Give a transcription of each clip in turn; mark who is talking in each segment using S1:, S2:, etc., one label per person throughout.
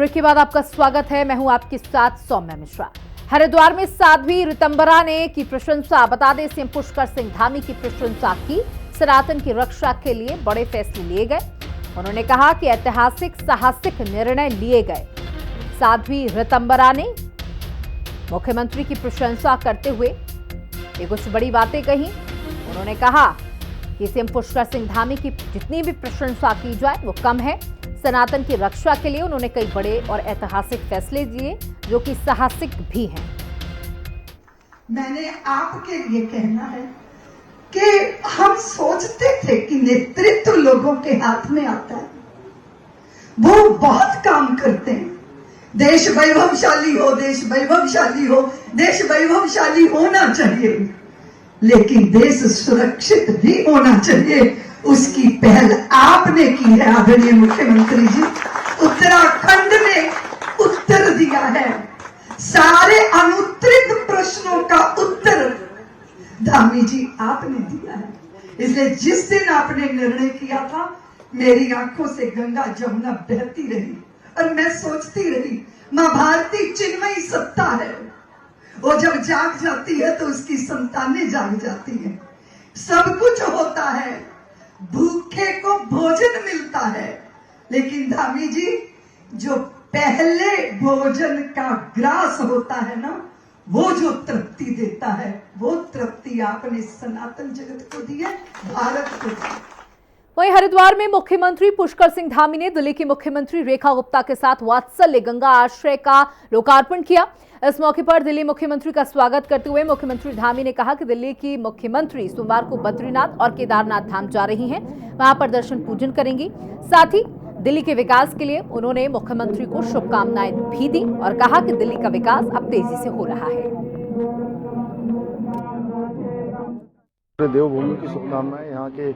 S1: Break के बाद आपका स्वागत है। मैं हूं आपके साथ सौम्या मिश्रा। हरिद्वार में साध्वी ऋतंबरा ने की प्रशंसा। बता दें, सीएम पुष्कर सिंह धामी की प्रशंसा की। सनातन की रक्षा के लिए बड़े फैसले लिए गए। उन्होंने कहा कि ऐतिहासिक साहसिक निर्णय लिए गए। साध्वी ऋतंबरा ने मुख्यमंत्री की प्रशंसा करते हुए ये कुछ बड़ी बातें कही। उन्होंने कहा कि सीएम पुष्कर सिंह धामी की जितनी भी प्रशंसा की जाए वो कम है। सनातन की रक्षा के लिए उन्होंने कई बड़े और ऐतिहासिक फैसले लिए जो कि साहसिक भी हैं।
S2: मैंने आपके लिए कहना है कि हम सोचते थे कि नेतृत्व लोगों के हाथ में आता है, वो बहुत काम करते हैं। देश वैभवशाली हो, देश वैभवशाली हो, देश वैभवशाली होना चाहिए, लेकिन देश सुरक्षित भी होना चाहिए। उसकी पहल आपने की है आदरणीय मुख्यमंत्री जी। उत्तराखंड ने उत्तर दिया है, सारे अनुत्तरित प्रश्नों का उत्तर धामी जी आपने दिया है। इसलिए जिस दिन आपने निर्णय किया था, मेरी आंखों से गंगा जमुना बहती रही और मैं सोचती रही, मां भारती चिन्मयी सत्ता है, वो जब जाग जाती है तो उसकी संतानें जाग जाती हैं। सब कुछ होता है, भूखे को भोजन मिलता है, लेकिन धामी जी जो पहले भोजन का ग्रास होता है ना, वो जो तृप्ति देता है, वो तृप्ति आपने सनातन जगत को दी है, भारत को दी।
S1: वहीं हरिद्वार में मुख्यमंत्री पुष्कर सिंह धामी ने दिल्ली की मुख्यमंत्री रेखा गुप्ता के साथ वात्सल्य गंगा आश्रय का लोकार्पण किया। इस मौके पर दिल्ली मुख्यमंत्री का स्वागत करते हुए मुख्यमंत्री धामी ने कहा कि दिल्ली की मुख्यमंत्री सोमवार को बद्रीनाथ और केदारनाथ धाम जा रही हैं, वहां पर दर्शन पूजन करेंगी। साथ ही दिल्ली के विकास के लिए उन्होंने मुख्यमंत्री को शुभकामनाएं भी दी और कहा कि दिल्ली का विकास अब तेजी से हो रहा है।
S3: देवभूमि की शुभकामनाएं, यहाँ के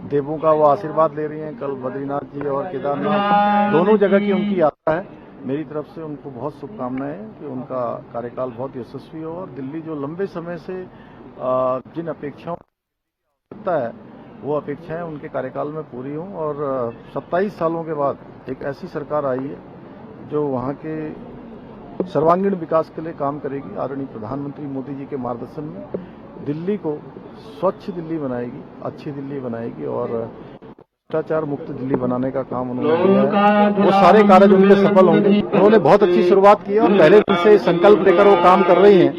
S3: देवों का वो आशीर्वाद ले रही हैं। कल बद्रीनाथ जी और केदारनाथ दोनों जगह की उनकी यात्रा है। मेरी तरफ से उनको बहुत शुभकामनाएं हैं कि उनका कार्यकाल बहुत यशस्वी हो और दिल्ली जो लंबे समय से जिन अपेक्षाओं रखता है, वो अपेक्षाएं उनके कार्यकाल में पूरी हों और 27 सालों के बाद एक ऐसी सरकार आई है जो वहाँ के सर्वांगीण विकास के लिए काम करेगी। आदरणीय प्रधानमंत्री मोदी जी के मार्गदर्शन में दिल्ली को स्वच्छ दिल्ली बनाएगी, अच्छी दिल्ली बनाएगी और भ्रष्टाचार मुक्त दिल्ली बनाने का काम उन्होंने किया है। वो सारे कार्य उनके सफल होंगे। उन्होंने बहुत अच्छी शुरुआत की है और पहले दिन से संकल्प लेकर वो काम कर रही हैं।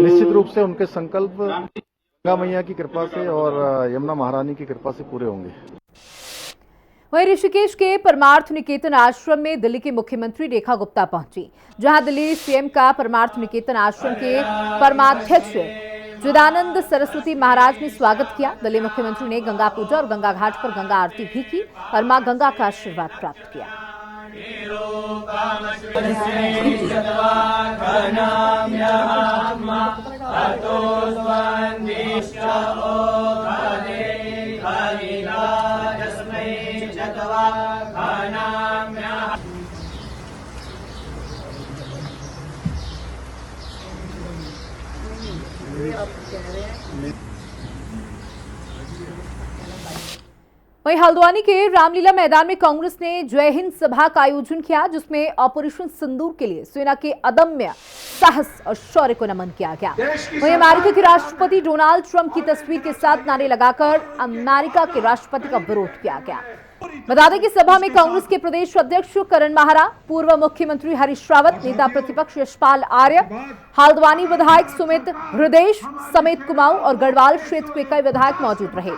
S3: निश्चित रूप से उनके संकल्प गंगा मैया की कृपा से और यमुना महारानी की कृपा से पूरे होंगे।
S1: वहीं ऋषिकेश के परमार्थ निकेतन आश्रम में दिल्ली की मुख्यमंत्री रेखा गुप्ता पहुंची, जहां दिल्ली सीएम का परमार्थ निकेतन आश्रम के परमाध्यक्ष चिदानंद सरस्वती महाराज ने स्वागत किया। दिल्ली मुख्यमंत्री ने गंगा पूजा और गंगा घाट पर गंगा आरती भी की और मां गंगा का आशीर्वाद प्राप्त किया। वहीं हल्द्वानी के रामलीला मैदान में कांग्रेस ने जय हिंद सभा का आयोजन किया, जिसमें ऑपरेशन सिंदूर के लिए सेना के अदम्य साहस और शौर्य को नमन किया गया। वहीं अमेरिका के राष्ट्रपति डोनाल्ड ट्रंप की तस्वीर के साथ नारे लगाकर अमेरिका के राष्ट्रपति का विरोध किया गया। बता दें कि सभा में कांग्रेस के प्रदेश अध्यक्ष करण माहरा, पूर्व मुख्यमंत्री हरीश रावत, नेता प्रतिपक्ष यशपाल आर्य, हल्द्वानी विधायक सुमित हृदय समेत कुमाऊं और गढ़वाल क्षेत्र के कई विधायक मौजूद रहे।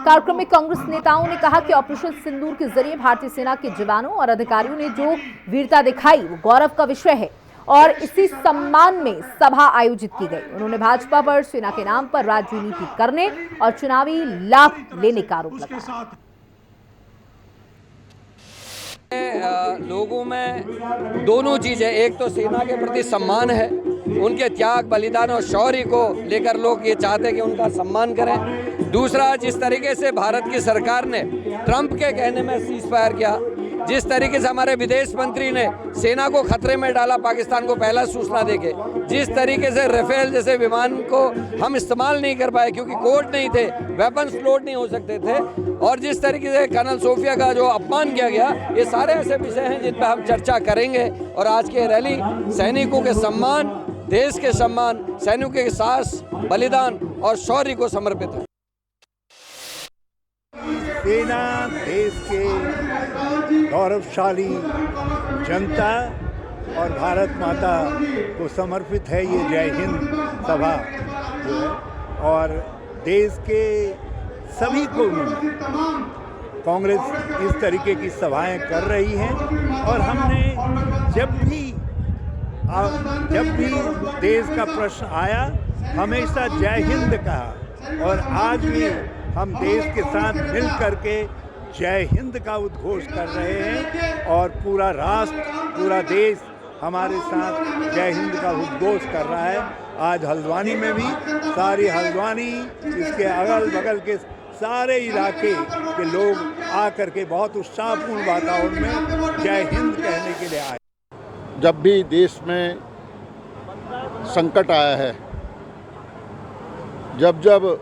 S1: कार्यक्रम में कांग्रेस नेताओं ने कहा कि ऑपरेशन सिंदूर के जरिए भारतीय सेना के जवानों और अधिकारियों ने जो वीरता दिखाई वो गौरव का विषय है और इसी सम्मान में सभा आयोजित की गई। उन्होंने भाजपा पर सेना के नाम पर राजनीति करने और चुनावी लाभ लेने का आरोप लगाया।
S4: लोगों में दोनों चीजें, एक तो सेना के प्रति सम्मान है, उनके त्याग बलिदान और शौर्य को लेकर लोग ये चाहते हैं कि उनका सम्मान करें। दूसरा, जिस तरीके से भारत की सरकार ने ट्रंप के कहने में सीज फायर किया, जिस तरीके से हमारे विदेश मंत्री ने सेना को खतरे में डाला पाकिस्तान को पहला सूचना देके, जिस तरीके से राफेल जैसे विमान को हम इस्तेमाल नहीं कर पाए क्योंकि कोड नहीं थे, वेपन्स लोड नहीं हो सकते थे, और जिस तरीके से कर्नल सोफिया का जो अपमान किया गया, ये सारे ऐसे विषय हैं जिन पर हम चर्चा करेंगे। और आज की रैली सैनिकों के सम्मान, देश के सम्मान, सैनिकों के साहस, बलिदान और शौर्य को समर्पित है।
S5: सेना देश के गौरवशाली जनता और भारत माता को समर्पित है ये जय हिंद सभा जो है, और देश के सभी कोनों में कांग्रेस इस तरीके की सभाएं कर रही हैं। और हमने जब भी देश का प्रश्न आया हमेशा जय हिंद कहा, और आज भी हम देश के साथ मिल करके जय हिंद का उद्घोष कर रहे हैं, और पूरा राष्ट्र, पूरा देश हमारे साथ जय हिंद का उद्घोष कर रहा है। आज हल्द्वानी में भी सारी हल्द्वानी, इसके अगल बगल के सारे इलाके के लोग आकर के बहुत उत्साहपूर्ण वातावरण में जय हिंद कहने के लिए आए।
S3: जब भी देश में संकट आया है, जब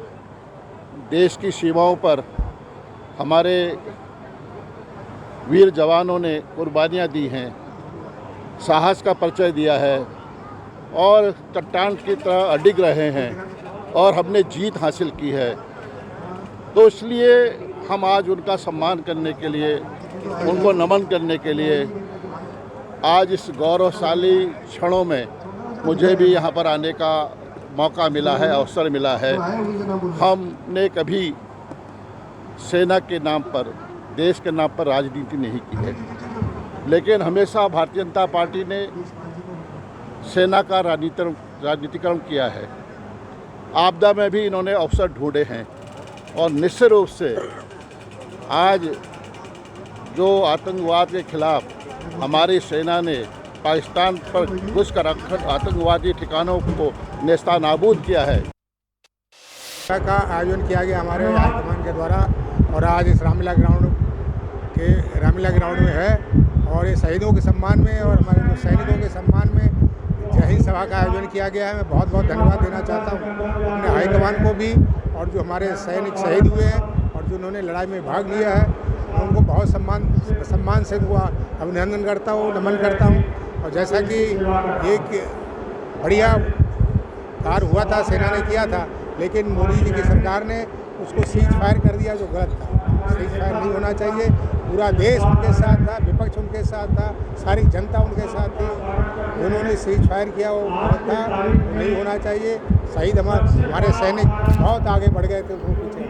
S3: देश की सीमाओं पर हमारे वीर जवानों ने कुर्बानियाँ दी हैं, साहस का परिचय दिया है और चट्टान की तरह अडिग रहे हैं और हमने जीत हासिल की है, तो इसलिए हम आज उनका सम्मान करने के लिए, उनको नमन करने के लिए आज इस गौरवशाली क्षणों में मुझे भी यहाँ पर आने का मौका मिला है, अवसर मिला है। हमने कभी सेना के नाम पर, देश के नाम पर राजनीति नहीं की है, लेकिन हमेशा भारतीय जनता पार्टी ने सेना का राजनीतिकरण किया है। आपदा में भी इन्होंने अवसर ढूंढे हैं, और निश्चित रूप से आज जो आतंकवाद के खिलाफ हमारी सेना ने पाकिस्तान पर घुसकर आतंकवादी ठिकानों को नेस्तानाबूद किया है।
S6: का आयोजन किया गया हमारे हाईकमान के द्वारा, और आज इस रामलीला ग्राउंड में है, और ये शहीदों के सम्मान में और हमारे जो सैनिकों के सम्मान में जय हिंद सभा का आयोजन किया गया है। मैं बहुत बहुत धन्यवाद देना चाहता हूँ अपने हाईकमान को भी, और जो हमारे सैनिक शहीद हुए हैं और जो उन्होंने लड़ाई में भाग लिया है, मैं उनको बहुत सम्मान से हुआ अभिनंदन करता हूँ, नमन करता हूँ। और जैसा कि एक बढ़िया कार्य हुआ था, सेना ने किया था, लेकिन मोदी जी की सरकार ने उसको सीज फायर कर दिया, जो गलत था। सीज फायर नहीं होना चाहिए। पूरा देश उनके साथ था, विपक्ष उनके साथ था, सारी जनता उनके साथ थी। उन्होंने सीज फायर किया, वो गलत था, नहीं होना चाहिए। शहीद हमारे सैनिक बहुत आगे बढ़ गए थे, वो पीछे।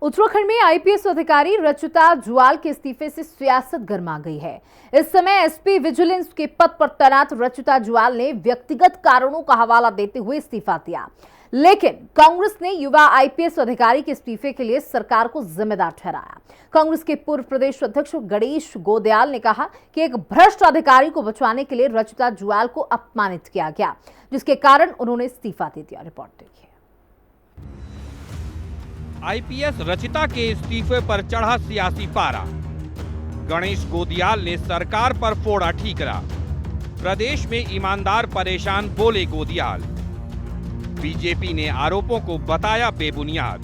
S1: उत्तराखंड में आईपीएस अधिकारी रचिता जुआल के इस्तीफे से सियासत गर्मा गई है। इस समय एसपी विजिलेंस के पद पर तैनात रचिता जुआल ने व्यक्तिगत कारणों का हवाला देते हुए इस्तीफा दिया, लेकिन कांग्रेस ने युवा आईपीएस अधिकारी के इस्तीफे के लिए सरकार को जिम्मेदार ठहराया। कांग्रेस के पूर्व प्रदेश अध्यक्ष गणेश गोदयाल ने कहा कि एक भ्रष्ट अधिकारी को बचाने के लिए रचिता जुआल को अपमानित किया गया, जिसके कारण उन्होंने इस्तीफा दे दिया। रिपोर्ट देखिए।
S7: आईपीएस रचिता के इस्तीफे पर चढ़ा सियासी पारा। गणेश गोदयाल ने सरकार पर फोड़ा ठीकरा। प्रदेश में ईमानदार परेशान, बोले गोदयाल। बीजेपी ने आरोपों को बताया बेबुनियाद।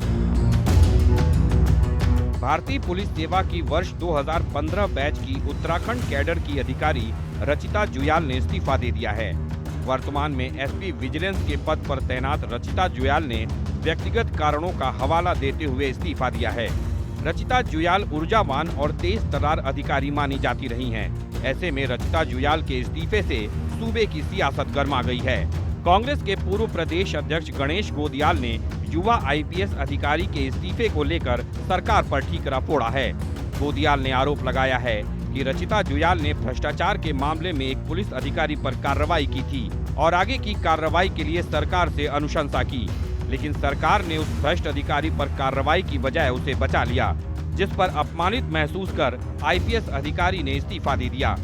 S7: भारतीय पुलिस सेवा की वर्ष 2015 बैच की उत्तराखंड कैडर की अधिकारी रचिता जुयाल ने इस्तीफा दे दिया है। वर्तमान में एसपी विजिलेंस के पद पर तैनात रचिता जुयाल ने व्यक्तिगत कारणों का हवाला देते हुए इस्तीफा दिया है। रचिता जुयाल ऊर्जावान और तेज तर्रार अधिकारी मानी जाती रही हैं। ऐसे में रचिता जुयाल के इस्तीफे से सूबे की सियासत गर्मा गई है। कांग्रेस के पूर्व प्रदेश अध्यक्ष गणेश गोदयाल ने युवा आईपीएस अधिकारी के इस्तीफे को लेकर सरकार पर ठीकरा फोड़ा है। गोदयाल ने आरोप लगाया है कि रचिता जुयाल ने भ्रष्टाचार के मामले में एक पुलिस अधिकारी पर कार्रवाई की थी और आगे की कार्रवाई के लिए सरकार से अनुशंसा की, लेकिन सरकार ने उस भ्रष्ट अधिकारी पर कार्रवाई की बजाय उसे बचा लिया, जिस पर अपमानित महसूस कर आईपीएस अधिकारी ने इस्तीफा दे दिया।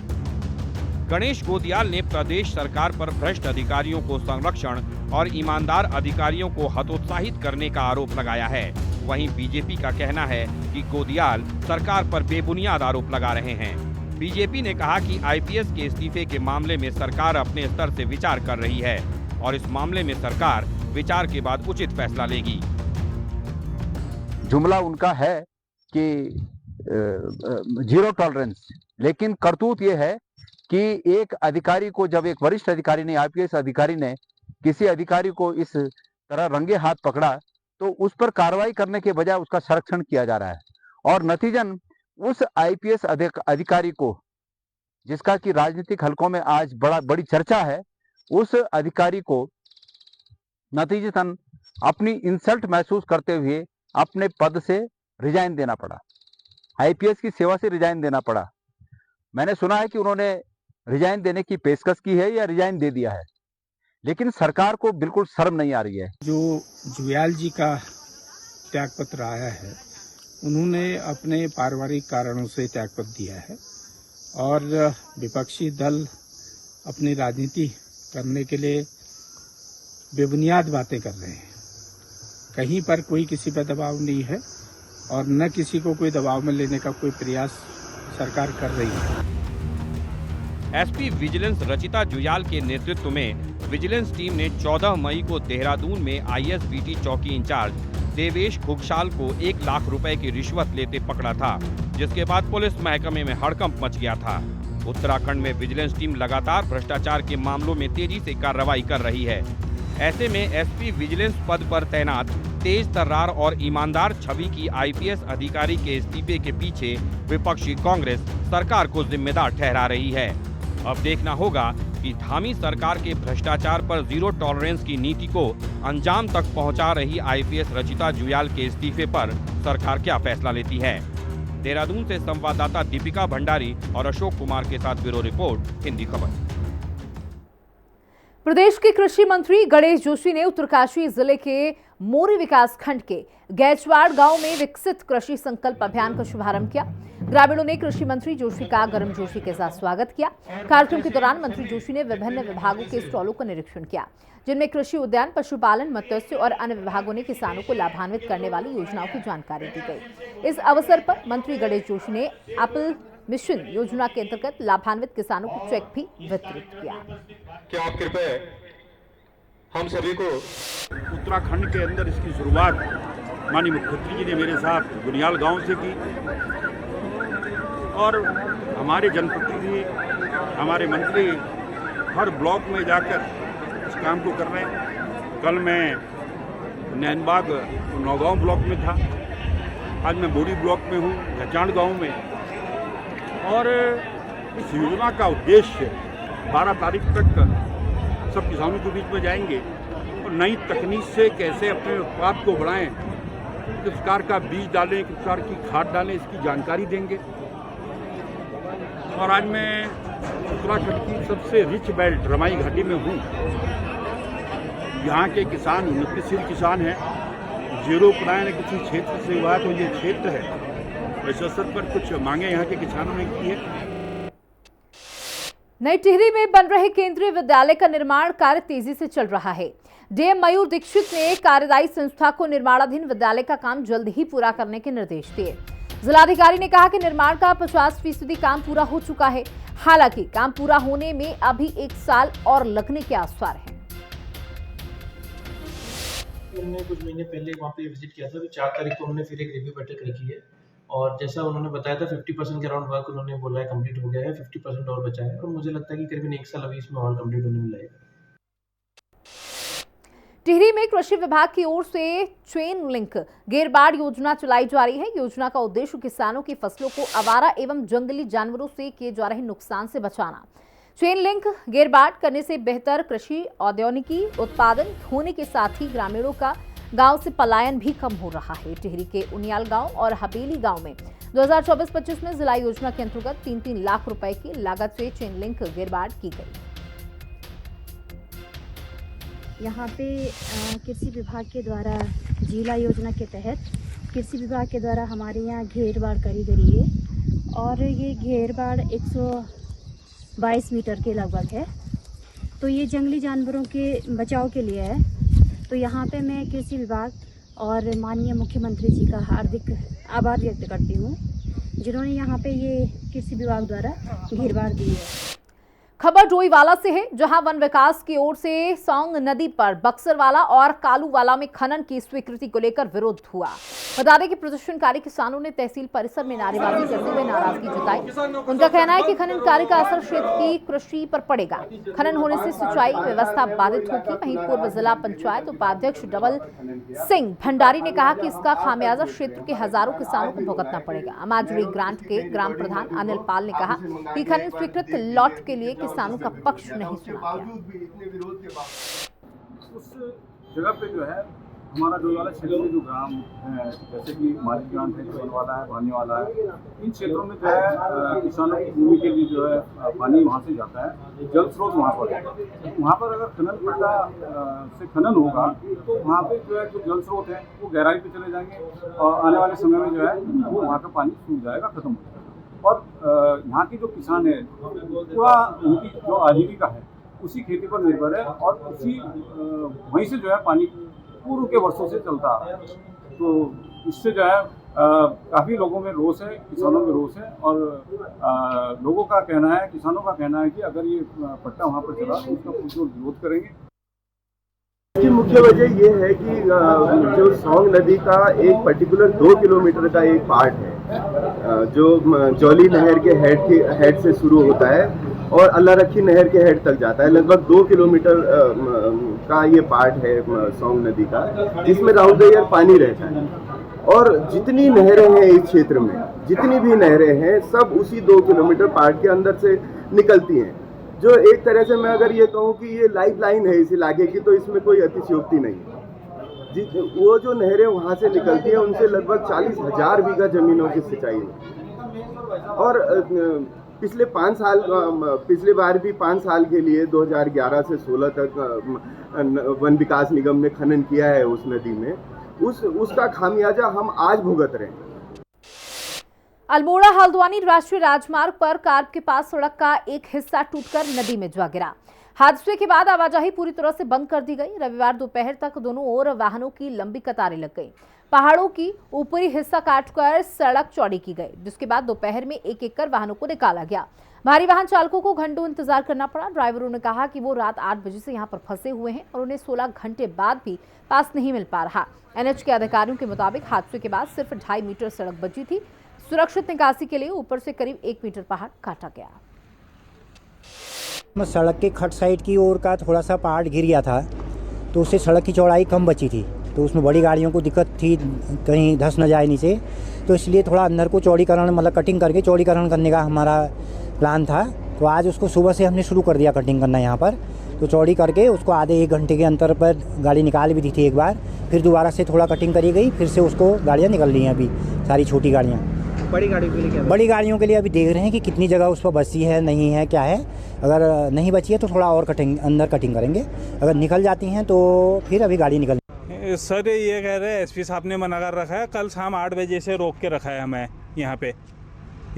S7: गणेश गोदयाल ने प्रदेश सरकार पर भ्रष्ट अधिकारियों को संरक्षण और ईमानदार अधिकारियों को हतोत्साहित करने का आरोप लगाया है। वहीं बीजेपी का कहना है कि गोदियाल सरकार पर बेबुनियाद आरोप लगा रहे हैं। बीजेपी ने कहा कि आईपीएस के इस्तीफे के मामले में सरकार अपने स्तर से विचार कर रही है और इस मामले में सरकार विचार के बाद उचित फैसला लेगी।
S8: जुमला उनका है कि जीरो टॉलरेंस, लेकिन करतूत ये है कि एक अधिकारी को, जब एक वरिष्ठ अधिकारी ने, आईपीएस अधिकारी ने किसी अधिकारी को इस तरह रंगे हाथ पकड़ा तो उस पर कार्रवाई करने के बजाय उसका संरक्षण किया जा रहा है और नतीजन उस आईपीएस अधिकारी को, जिसका कि राजनीतिक हलकों में आज बड़ी चर्चा है, उस अधिकारी को नतीजतन अपनी इंसल्ट महसूस करते हुए अपने पद से रिजाइन देना पड़ा, आईपीएस की सेवा से रिजाइन देना पड़ा। मैंने सुना है कि उन्होंने रिजाइन देने की पेशकश की है या रिजाइन दे दिया है, लेकिन सरकार को बिल्कुल शर्म नहीं आ रही है।
S9: जो जुयाल जी का त्यागपत्र आया है, उन्होंने अपने पारिवारिक कारणों से त्यागपत्र दिया है और विपक्षी दल अपनी राजनीति करने के लिए बेबुनियाद बातें कर रहे हैं। कहीं पर कोई किसी पर दबाव नहीं है और न किसी को कोई दबाव में लेने का कोई प्रयास सरकार कर रही है।
S7: एसपी विजिलेंस रचिता जुयाल के नेतृत्व में विजिलेंस टीम ने 14 मई को देहरादून में आईएसबीटी चौकी इंचार्ज देवेश घुघशाल को 1 लाख रुपए की रिश्वत लेते पकड़ा था, जिसके बाद पुलिस महकमे में हड़कंप मच गया था। उत्तराखंड में विजिलेंस टीम लगातार भ्रष्टाचार के मामलों में तेजी से कार्रवाई कर रही है। ऐसे में एसपी विजिलेंस पद पर तैनात तेज तर्रार और ईमानदार छवि की आईपीएस अधिकारी के इस्तीफे के पीछे विपक्षी कांग्रेस सरकार को जिम्मेदार ठहरा रही है। अब देखना होगा कि धामी सरकार के भ्रष्टाचार पर जीरो टॉलरेंस की नीति को अंजाम तक पहुंचा रही आईपीएस रचिता जुयाल के इस्तीफे पर सरकार क्या फैसला लेती है। देहरादून से संवाददाता दीपिका भंडारी और अशोक कुमार के साथ ब्यूरो रिपोर्ट, हिंदी खबर।
S1: प्रदेश के कृषि मंत्री गणेश जोशी ने उत्तरकाशी जिले के मोरी विकास खंड के गैचवाड़ गांव में विकसित कृषि संकल्प अभियान का शुभारंभ किया। ग्रामीणों ने कृषि मंत्री जोशी का गर्मजोशी के साथ स्वागत किया। कार्यक्रम के दौरान मंत्री जोशी ने विभिन्न विभागों के स्टॉलों का निरीक्षण किया, जिनमें कृषि उद्यान, पशुपालन, मत्स्य और अन्य विभागों ने किसानों को लाभान्वित करने वाली योजनाओं की जानकारी दी गई। इस अवसर पर मंत्री गणेश जोशी ने एप्पल मिशन योजना के अंतर्गत लाभान्वित किसानों को चेक भी वितरित किया।
S10: क्या आप कृपया हम सभी को
S5: उत्तराखंड के अंदर इसकी शुरुआत माननीय मुख्यमंत्री जी ने मेरे साथ गुनियाल गांव से की और हमारे जनप्रतिनिधि, हमारे मंत्री हर ब्लॉक में जाकर इस काम को कर रहे हैं। कल मैं नैनबाग नौगांव ब्लॉक में था, आज मैं बोरी ब्लॉक में हूँ, गचाड़ गांव में। और इस योजना का उद्देश्य 12 तारीख तक सब किसानों के बीच में जाएंगे और नई तकनीक से कैसे अपने उत्पाद को बढ़ाएं, किस प्रकार का बीज डालें, किस प्रकार की खाद डालें, इसकी जानकारी देंगे। और आज मैं उत्तराखंड की सबसे रिच बेल्ट रमाई घाटी में हूँ। यहाँ के किसान उन्नतिशील किसान हैं। जीरो प्रायण किसी क्षेत्र से हुआ तो ये क्षेत्र है। इस अवसर पर कुछ मांगे यहाँ के किसानों ने की है।
S1: नई टिहरी में बन रहे केंद्रीय विद्यालय का निर्माण कार्य तेजी से चल रहा है। डीएम मयूर दीक्षित ने कार्यदायी संस्था को निर्माणाधीन विद्यालय का काम जल्द ही पूरा करने के निर्देश दिए। जिलाधिकारी ने कहा कि निर्माण का 50% काम पूरा हो चुका है। हालांकि काम पूरा होने में अभी 1 साल और लगने के आसार हैं।
S11: उन्होंने कुछ महीने पहले वहाँ पे विजिट किया था, तो 4 तारीख को उन्होंने फिर एक रिव्यू बैठक रखी है और जैसा उन्होंने बताया था 50% के अराउंड वर्क उन्होंने बोला है कंप्लीट हो गया है, 50% और बचा है और मुझे लगता है कि करीबन 1 साल अभी इसमें और कंप्लीट होने में लगेगा।
S1: टिहरी में कृषि विभाग की ओर से चेन लिंक गेरबाड़ योजना चलाई जा रही है। योजना का उद्देश्य किसानों की फसलों को आवारा एवं जंगली जानवरों से किए जा रहे नुकसान से बचाना। चेन लिंक गेरबाड़ करने से बेहतर कृषि औद्योगिकी उत्पादन होने के साथ ही ग्रामीणों का गांव से पलायन भी कम हो रहा है। टिहरी के उनियाल गांव और हबेली गांव में 2024-25 में जिला योजना के अंतर्गत 3-3 लाख रुपए की लागत से चेन लिंक गेरबाड़ की गई।
S12: यहाँ पे कृषि विभाग के द्वारा जिला योजना के तहत कृषि विभाग के द्वारा हमारे यहाँ घेरबाड़ करी गई है और ये घेरबाड़ 122 मीटर के लगभग है। तो ये जंगली जानवरों के बचाव के लिए है। तो यहाँ पे मैं कृषि विभाग और माननीय मुख्यमंत्री जी का हार्दिक आभार व्यक्त करती हूँ, जिन्होंने यहाँ पे ये कृषि विभाग द्वारा घेरबाड़ दी है।
S1: खबर डोईवाला से है, जहां वन विकास की ओर से सौंग नदी पर बक्सरवाला और कालूवाला में खनन की स्वीकृति को लेकर विरोध हुआ। बता दें कि प्रदर्शनकारी किसानों ने तहसील परिसर में नारेबाजी करते हुए नाराजगी जताई। उनका कहना है कि खनन कार्य का असर क्षेत्र की कृषि पर पड़ेगा। खनन होने से सिंचाई व्यवस्था बाधित होगी। वहीं पूर्व जिला पंचायत उपाध्यक्ष डबल सिंह भंडारी ने कहा कि इसका खामियाजा क्षेत्र के हजारों किसानों को भुगतना पड़ेगा। अमाजुरी ग्रांट के ग्राम प्रधान अनिल पाल ने कहा कि खनन स्वीकृत लॉट के लिए किसानों का पक्ष नहीं सुना गया।
S13: उस जगह पे जो है हमारा डोईवाला क्षेत्र में जो ग्राम है, जैसे कि माली ग्राम है, चौनवाला है, भानीवाला है, इन क्षेत्रों में जो है किसानों की भूमि के लिए जो है पानी वहाँ से जाता है, जल स्रोत वहाँ पर है। वहाँ पर अगर खनन पट्टा से खनन होगा तो वहाँ पे जो है जो जल स्रोत है वो गहराई पे चले जाएंगे और आने वाले समय में जो है वो वहाँ का पानी सूख जाएगा, खत्म हो जाएगा। और यहाँ के जो किसान है पूरा उनकी जो आजीविका है उसी खेती पर निर्भर है और उसी वहीं से जो है पानी पूर्व के वर्षों से चलता आ रहा है। तो इससे जो है काफ़ी लोगों में रोष है, किसानों में रोष है और लोगों का कहना है, किसानों का कहना है कि अगर ये पट्टा वहाँ पर चला तो उसका पुरजोर विरोध करेंगे।
S14: इसकी मुख्य वजह ये है कि जो सौंग नदी का एक पर्टिकुलर 2 किलोमीटर का एक पार्ट है जो जौली नहर के हेड से शुरू होता है और अल्लाह रखी नहर के हेड तक जाता है। लगभग 2 किलोमीटर का ये पार्ट है सौंग नदी का, जिसमें राउंड द ईयर पानी रहता है। और जितनी नहरें हैं इस क्षेत्र में, जितनी भी नहरें हैं, सब उसी 2 किलोमीटर पार्ट के अंदर से निकलती हैं। जो एक तरह से मैं अगर ये कहूँ कि ये लाइफ लाइन है इस इलाके की, तो इसमें कोई अतिशयोक्ति नहीं है। वो जो नहरें वहाँ से निकलती हैं उनसे लगभग 40,000 बीघा जमीनों की सिंचाई है। और पिछले 5 साल, पिछले बार भी 5 साल के लिए 2011 से 16 तक वन विकास निगम ने खनन किया है उस नदी में। उसका खामियाजा हम आज भुगत रहे हैं।
S1: अल्मोड़ा हल्द्वानी राष्ट्रीय राजमार्ग पर कारब के पास सड़क का एक हिस्सा टूटकर नदी में जा गिरा। हादसे के बाद आवाजाही पूरी तरह से बंद कर दी गई। रविवार दोपहर तक दोनों ओर वाहनों की लंबी कतारें लग गई। पहाड़ों की ऊपरी हिस्सा काटकर सड़क चौड़ी की गई, जिसके बाद दोपहर में एक एक कर वाहनों को निकाला गया। भारी वाहन चालकों को घंटों इंतजार करना पड़ा। ड्राइवरों ने कहा कि वो रात 8 बजे से यहां पर फंसे हुए हैं और उन्हें 16 घंटे बाद भी पास नहीं मिल पा रहा। एनएच के अधिकारियों के मुताबिक हादसे के बाद सिर्फ 2.5 मीटर सड़क बची थी। सुरक्षित निकासी के लिए ऊपर से करीब 1 मीटर पहाड़ काटा गया।
S15: सड़क के खट साइड की ओर का थोड़ा सा पहाड़ गिर गया था, तो उससे सड़क की चौड़ाई कम बची थी, तो उसमें बड़ी गाड़ियों को दिक्कत थी, कहीं धंस न जाए नीचे, तो इसलिए थोड़ा अंदर को चौड़ीकरण, मतलब कटिंग करके चौड़ीकरण करने का हमारा प्लान था। तो आज उसको सुबह से हमने शुरू कर दिया कटिंग करना यहाँ पर। तो चौड़ी करके उसको आधे 1 घंटे के अंतर पर गाड़ी निकाल भी दी थी एक बार, फिर दोबारा से थोड़ा कटिंग करी गई, फिर से उसको गाड़ियाँ निकल रही हैं अभी, सारी छोटी गाड़ियाँ।
S16: बड़ी गाड़ियों के लिए क्या?
S15: बड़ी गाड़ियों के लिए अभी देख रहे हैं कि कितनी जगह उस पर बची है, नहीं है, क्या है। अगर नहीं बची है तो थोड़ा और कटिंग, अंदर कटिंग करेंगे। अगर निकल जाती हैं तो फिर अभी गाड़ी निकल।
S17: सर ये कह रहे हैं एसपी साहब ने मना कर रखा है, कल शाम 8 बजे से रोक के रखा है हमें यहाँ पे।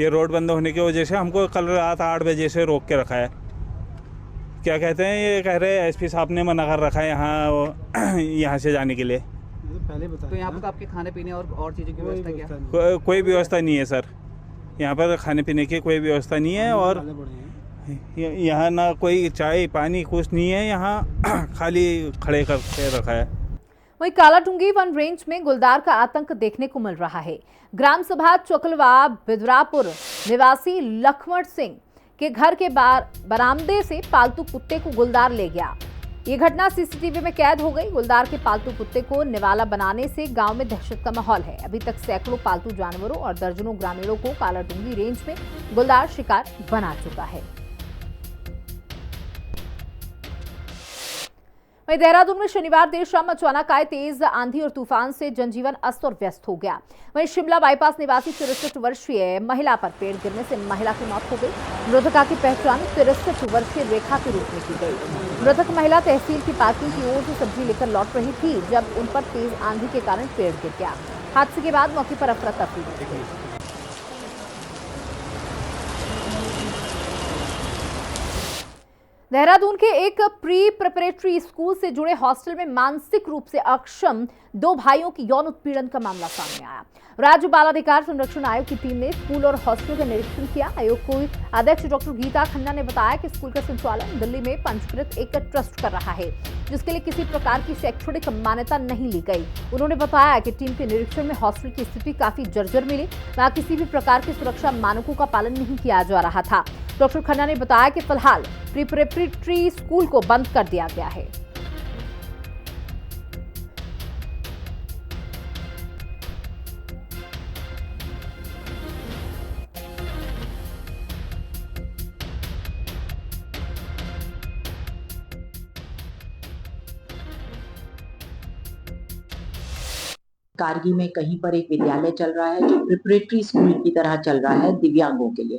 S17: ये रोड बंद होने की वजह से हमको कल रात 8 बजे से रोक के रखा है। क्या कहते हैं, ये कह रहे हैं एसपी साहब ने मना कर रखा है यहाँ से जाने के लिए।
S16: पहले बता। तो यहाँ पर आपके खाने पीने और चीज़ों की व्यवस्था क्या?
S17: कोई व्यवस्था नहीं है सर, यहाँ पर खाने पीने की कोई व्यवस्था नहीं है। और यहाँ ना कोई चाय पानी कुछ नहीं है, यहाँ खाली खड़े करके रखा है।
S1: वहीं कालाटुंगी वन रेंज में गुलदार का आतंक देखने को मिल रहा है। ग्राम सभा चोकलवा बिदरापुर निवासी लक्ष्मण सिंह के घर के बरामदे से पालतू कुत्ते को गुलदार ले गया। ये घटना सीसीटीवी में कैद हो गई। गुलदार के पालतू कुत्ते को निवाला बनाने से गांव में दहशत का माहौल है। अभी तक सैकड़ों पालतू जानवरों और दर्जनों ग्रामीणों को कालाटुंगी रेंज में गुलदार शिकार बना चुका है। वहीं देहरादून में शनिवार देर शाम अचानक आए तेज आंधी और तूफान से जनजीवन अस्त और व्यस्त हो गया। वहीं शिमला बाईपास निवासी 63 वर्षीय महिला पर पेड़ गिरने से महिला की मौत हो गई। मृतका की पहचान 63 वर्षीय रेखा के रूप में की गई। मृतक महिला तहसील की पार्किंग की ओर से सब्जी लेकर लौट रही थी जब उन पर तेज आंधी के कारण पेड़ गिर गया। हादसे के बाद मौके पर अफरा तफरी मच गई। देहरादून के एक प्री प्रिपरेटरी स्कूल से जुड़े हॉस्टल में मानसिक रूप से अक्षम 2 भाइयों की यौन उत्पीड़न का मामला सामने आया। राज्य बाल अधिकार संरक्षण आयोग की टीम ने स्कूल और हॉस्टल का निरीक्षण किया। आयोग की अध्यक्ष डॉक्टर गीता खन्ना ने बताया कि स्कूल का संचालन दिल्ली में पंजीकृत एक ट्रस्ट कर रहा है, जिसके लिए किसी प्रकार की शैक्षणिक मान्यता नहीं ली गई। उन्होंने बताया कि टीम के निरीक्षण में हॉस्टल की स्थिति काफी जर्जर मिली, वहां किसी भी प्रकार के सुरक्षा मानकों का पालन नहीं किया जा रहा था। डॉक्टर खन्ना ने बताया कि फिलहाल प्री प्रिपरेटरी स्कूल को बंद कर दिया गया है।
S18: कारगी में कहीं पर एक विद्यालय चल रहा है जो प्रिपरेटरी स्कूल की तरह चल रहा है दिव्यांगों के लिए,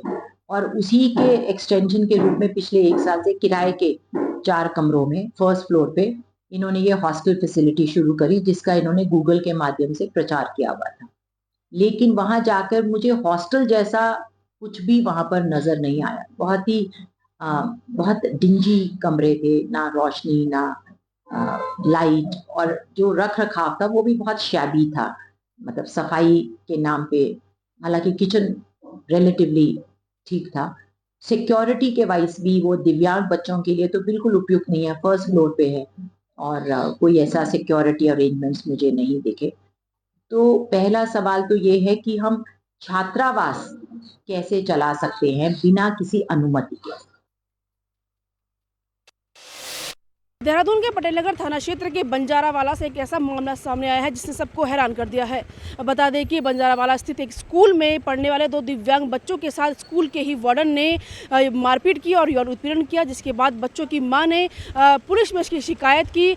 S18: और उसी के एक्सटेंशन के रूप में पिछले 1 साल से किराए के 4 कमरों में फर्स्ट फ्लोर पे इन्होंने ये हॉस्टल फैसिलिटी शुरू करी, जिसका इन्होंने गूगल के माध्यम से प्रचार किया हुआ था। लेकिन वहां जाकर मुझे हॉस्टल जैसा कुछ भी वहां पर नजर नहीं आया। बहुत डिंजी कमरे थे, ना रोशनी ना लाइट, और जो रख रखाव था वो भी बहुत शैबी था, मतलब सफाई के नाम पे। हालांकि किचन रिलेटिवली ठीक था। सिक्योरिटी के वाइज भी वो दिव्यांग बच्चों के लिए तो बिल्कुल उपयुक्त नहीं है। फर्स्ट फ्लोर पे है और कोई ऐसा सिक्योरिटी अरेंजमेंट्स मुझे नहीं दिखे। तो पहला सवाल तो ये है कि हम छात्रावास कैसे चला सकते हैं बिना किसी अनुमति के।
S19: देहरादून के पटेल नगर थाना क्षेत्र के बंजारावाला से एक ऐसा मामला सामने आया है जिसने सबको हैरान कर दिया है। बता दें कि बंजारावाला स्थित एक स्कूल में पढ़ने वाले 2 दिव्यांग बच्चों के साथ स्कूल के ही वार्डन ने मारपीट की और यौन उत्पीड़न किया, जिसके बाद बच्चों की मां ने पुलिस में इसकी शिकायत की।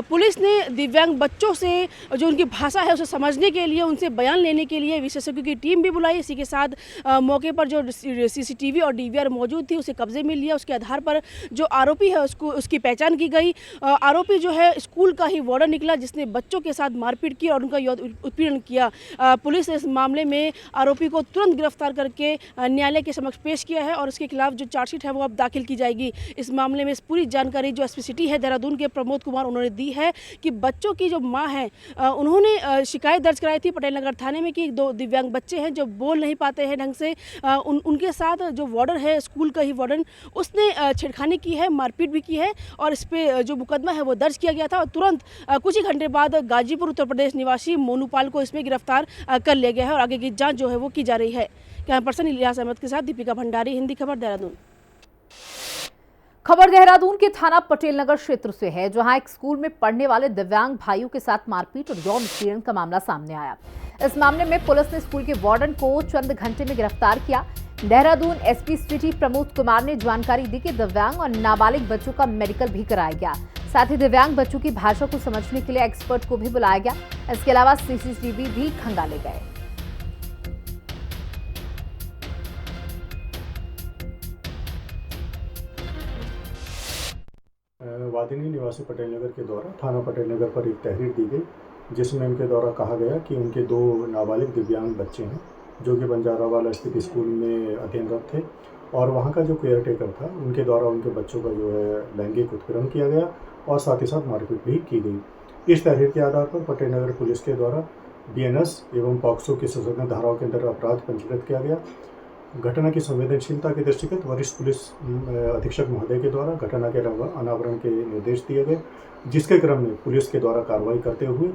S19: पुलिस ने दिव्यांग बच्चों से जो उनकी भाषा है उसे समझने के लिए, उनसे बयान लेने के लिए विशेषज्ञों की टीम भी बुलाई। इसी के साथ मौके पर जो CCTV और DVR मौजूद थी उसे कब्जे में लिया। उसके आधार पर जो आरोपी है उसकी पहचान की गई। आरोपी जो है स्कूल का ही वार्डन निकला, जिसने बच्चों के साथ मारपीट की और उनका उत्पीड़न किया। पुलिस ने इस मामले में आरोपी को तुरंत गिरफ्तार करके न्यायालय के समक्ष पेश किया है और उसके खिलाफ जो चार्जशीट है वो अब दाखिल की जाएगी। इस मामले में इस पूरी जानकारी जो SP सिटी है देहरादून के प्रमोद कुमार उन्होंने दी है कि बच्चों की जो माँ है उन्होंने शिकायत दर्ज कराई थी पटेल नगर थाने में कि 2 दिव्यांग बच्चे हैं जो बोल नहीं पाते हैं ढंग से। उनके साथ जो वार्डन है स्कूल का ही वार्डन, उसने छेड़खानी की है, मारपीट भी की है और इस पर जो मुकदमा है वो दर्ज किया गया था। और तुरंत कुछ ही घंटे बाद गाजीपुर उत्तर प्रदेश निवासी मोनूपाल को इसमें गिरफ्तार कर लिया गया है और आगे की जांच जो है वो की जा रही है। कैमरा पर्सन इलियास अहमद के साथ दीपिका भंडारी, हिंदी खबर, देहरादून।
S1: खबर देहरादून के थाना पटेल नगर क्षेत्र से है, जहां एक स्कूल में पढ़ने वाले दिव्यांग भाइयों के साथ मारपीट और यौन उत्पीड़न का मामला सामने आया। इस मामले में पुलिस ने स्कूल के वार्डन को चंद घंटे में गिरफ्तार किया। देहरादून SP सिटी प्रमोद कुमार ने जानकारी दी कि दिव्यांग और नाबालिग बच्चों का मेडिकल भी कराया गया। साथ ही दिव्यांग बच्चों की भाषा को समझने के लिए एक्सपर्ट को भी बुलाया गया। इसके अलावा CCTV भी खंगाले गए।
S20: वादिनी निवासी पटेल नगर के द्वारा थाना पटेल नगर पर एक तहरीर दी गई, जिसमें उनके द्वारा कहा गया कि उनके 2 नाबालिग दिव्यांग बच्चे हैं जो कि बंजारावाला स्थित स्कूल में अध्ययनरत थे और वहाँ का जो केयर टेकर था उनके द्वारा उनके बच्चों का जो है लैंगिक उत्पीड़न किया गया और साथ ही साथ मारपीट भी की गई। इस तहरीर के आधार पर पटेल नगर पुलिस के द्वारा BNS एवं पॉक्सो की संशोधन धाराओं के अंतर्गत अपराध पंजीकृत किया गया। घटना की संवेदनशीलता के दृष्टिगत वरिष्ठ पुलिस अधीक्षक महोदय के द्वारा घटना के अनावरण के निर्देश दिए गए, जिसके क्रम में पुलिस के द्वारा कार्रवाई करते हुए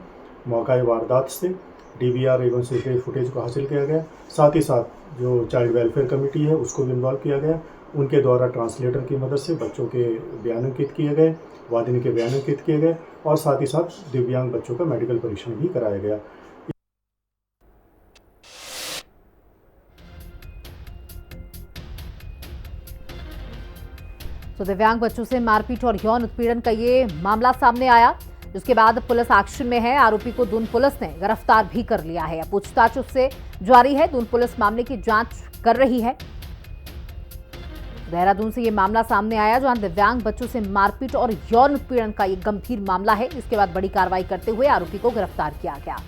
S20: मौका वारदात से DVR एवं CCTV फुटेज को हासिल किया गया। साथ ही साथ जो चाइल्ड वेलफेयर कमेटी है उसको भी इन्वॉल्व किया गया। उनके द्वारा ट्रांसलेटर की मदद से बच्चों के बयान अंकित किए गए, वादिनी के बयान अंकित किए गए और साथ ही साथ दिव्यांग बच्चों का मेडिकल परीक्षण भी कराया गया।
S1: तो दिव्यांग बच्चों से मारपीट और यौन उत्पीड़न का ये मामला सामने आया, जिसके बाद पुलिस एक्शन में है। आरोपी को दून पुलिस ने गिरफ्तार भी कर लिया है। पूछताछ उससे जारी है। दून पुलिस मामले की जांच कर रही है। देहरादून से ये मामला सामने आया, जहां दिव्यांग बच्चों से मारपीट और यौन उत्पीड़न का ये गंभीर मामला है। इसके बाद बड़ी कार्रवाई करते हुए आरोपी को गिरफ्तार किया गया।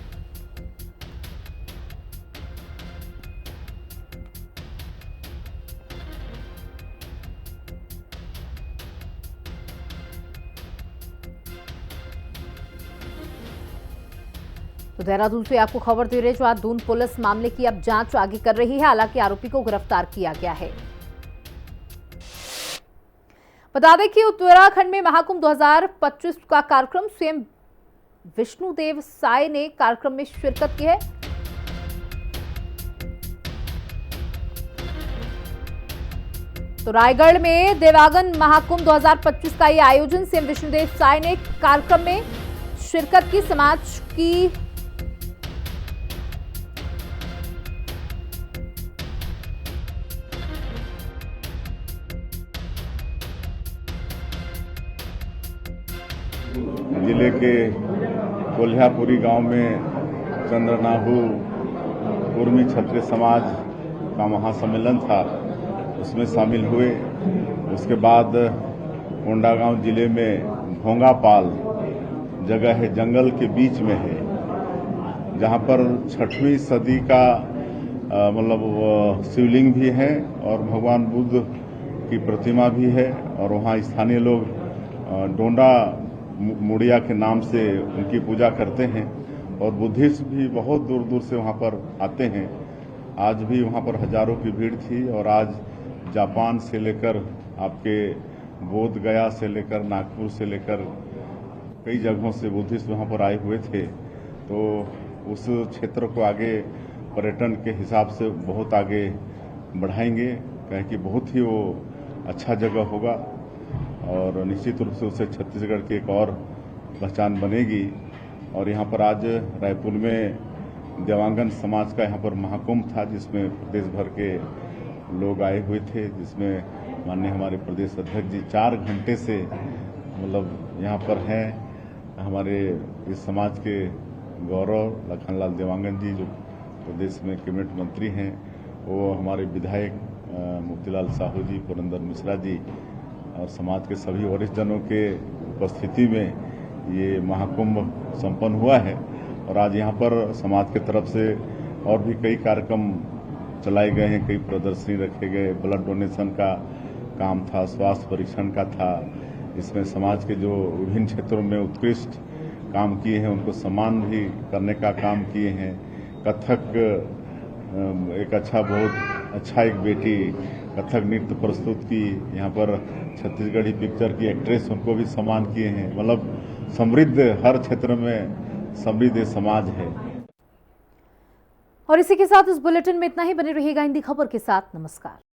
S1: तो देहरादून से आपको खबर दे रहे जो आज दून पुलिस मामले की अब जांच आगे कर रही है। हालांकि आरोपी को गिरफ्तार किया गया है। बता दें कि उत्तराखंड में महाकुंभ 2025 का कार्यक्रम सीएम विष्णुदेव साय ने कार्यक्रम में शिरकत की है। तो रायगढ़ में देवांगन महाकुंभ 2025 का ये आयोजन सीएम विष्णुदेव साय ने कार्यक्रम में शिरकत की। समाज की
S3: जिले के कोल्हापुरी गांव में चंद्रनाहु उर्मी क्षत्रिय समाज का महासम्मेलन था, उसमें शामिल हुए। उसके बाद कोंडागांव जिले में भोंगापाल जगह है, जंगल के बीच में है, जहां पर 6वीं सदी का मतलब शिवलिंग भी है और भगवान बुद्ध की प्रतिमा भी है। और वहां स्थानीय लोग डोंडा मुड़िया के नाम से उनकी पूजा करते हैं और बुद्धिस्ट भी बहुत दूर दूर से वहां पर आते हैं। आज भी वहां पर हजारों की भीड़ थी। और आज जापान से लेकर आपके बोध गया से लेकर नागपुर से लेकर कई जगहों से बुद्धिस्ट वहां पर आए हुए थे। तो उस क्षेत्र को आगे पर्यटन के हिसाब से बहुत आगे बढ़ाएंगे, कहें कि बहुत ही वो अच्छा जगह होगा और निश्चित रूप से उससे छत्तीसगढ़ की एक और पहचान बनेगी। और यहाँ पर आज रायपुर में देवांगन समाज का यहाँ पर महाकुंभ था, जिसमें प्रदेश भर के लोग आए हुए थे, जिसमें माननीय हमारे प्रदेश अध्यक्ष जी 4 घंटे से मतलब यहाँ पर हैं। हमारे इस समाज के गौरव लखनलाल देवांगन जी जो प्रदेश में कैबिनेट मंत्री हैं, वो हमारे विधायक मोतीलाल साहू जी, पुरंदर मिश्रा जी और समाज के सभी वरिष्ठ जनों के उपस्थिति में ये महाकुंभ संपन्न हुआ है। और आज यहाँ पर समाज के तरफ से और भी कई कार्यक्रम चलाए गए हैं, कई प्रदर्शनी रखे गए, ब्लड डोनेशन का काम था, स्वास्थ्य परीक्षण का था। इसमें समाज के जो विभिन्न क्षेत्रों में उत्कृष्ट काम किए हैं उनको सम्मान भी करने का काम किए हैं। कथक एक बहुत अच्छा एक बेटी कथक नृत्य प्रस्तुत की, यहाँ पर छत्तीसगढ़ी पिक्चर की एक्ट्रेस, उनको भी सम्मान किए हैं। मतलब समृद्ध, हर क्षेत्र में समृद्ध समाज है।
S1: और इसी के साथ इस बुलेटिन में इतना ही। बने रहिएगा हिंदी खबर के साथ। नमस्कार।